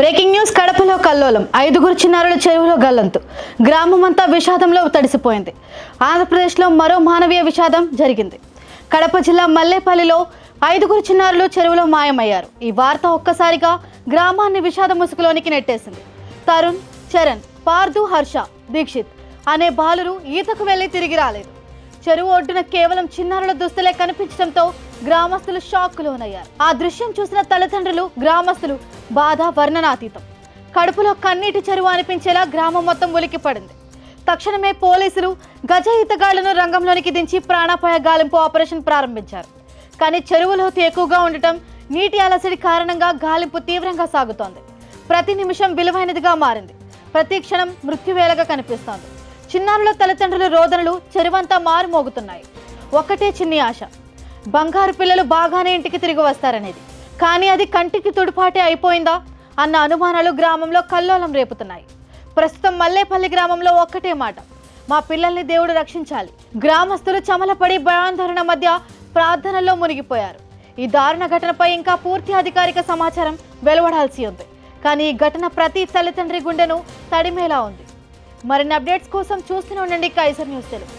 Breaking news. కడపలో కల్లోలం, 5గురు చిన్నారుల చెరువులో గల్లంతు. గ్రామమంతా విషాదంలో తడిసిపోయింది. ఆంధ్రప్రదేశ్లో మరో మానవీయ విషాదం జరిగింది. కడప జిల్లా మల్లేపల్లిలో 5గురు చిన్నారులు చెరువులో మాయమయ్యారు. ఈ వార్త ఒక్కసారిగా గ్రామాన్ని విషాద ముసుగులోనికి నెట్టేసింది. తరుణ్, చరణ్, పార్దు, హర్ష, దీక్షిత్ అనే బాలురు ఈతకు వెళ్లి తిరిగి రాలేదు. చెరువు ఒడ్డున కేవలం చిన్నారుల దుస్తులే కనిపించడంతో గ్రామస్తులు షాక్ లోనయ్యారు. ఆ దృశ్యం చూసిన తల్లిదండ్రులు, గ్రామస్తులు బాధ వర్ణనాతీతం. కడుపులో కన్నీటి చెరువు అనిపించేలా గ్రామం మొత్తం ఉలిక్కిపడింది. తక్షణమే పోలీసులు గజ ఈతగాళ్లను రంగంలోనికి దించి ప్రాణాపాయ గాలింపు ఆపరేషన్ ప్రారంభించారు. కానీ చెరువు లోతు ఎక్కువగా ఉండటం, నీటి అలసడి కారణంగా గాలింపు తీవ్రంగా సాగుతోంది. ప్రతి నిమిషం విలువైనదిగా మారింది. ప్రతి క్షణం మృత్యువేళగా కనిపిస్తోంది. చిన్నారుల తల్లిదండ్రుల రోదనలు చెరువంతా మారుమోగుతున్నాయి. ఒక్కటే చిన్ని ఆశ, బంగారు పిల్లలు బాగానే ఇంటికి తిరిగి వస్తారనేది. కానీ అది కంటికి తుడిపాటే అయిపోయిందా అన్న అనుమానాలు గ్రామంలో కల్లోలం రేపుతున్నాయి. ప్రస్తుతం మల్లేపల్లి గ్రామంలో ఒక్కటే మాట, మా పిల్లల్ని దేవుడు రక్షించాలి. గ్రామస్తులు చమలపడి భయాందోళన మధ్య ప్రార్థనల్లో మునిగిపోయారు. ఈ దారుణ ఘటనపై ఇంకా పూర్తి అధికారిక సమాచారం వెలువడాల్సి ఉంది. కానీ ఈ ఘటన ప్రతి తల్లిదండ్రి గుండెను తడిమేలా ఉంది. మరిన్ని అప్డేట్స్ కోసం చూస్తూనే ఉండండి కైసర్ న్యూస్ తెలుగు.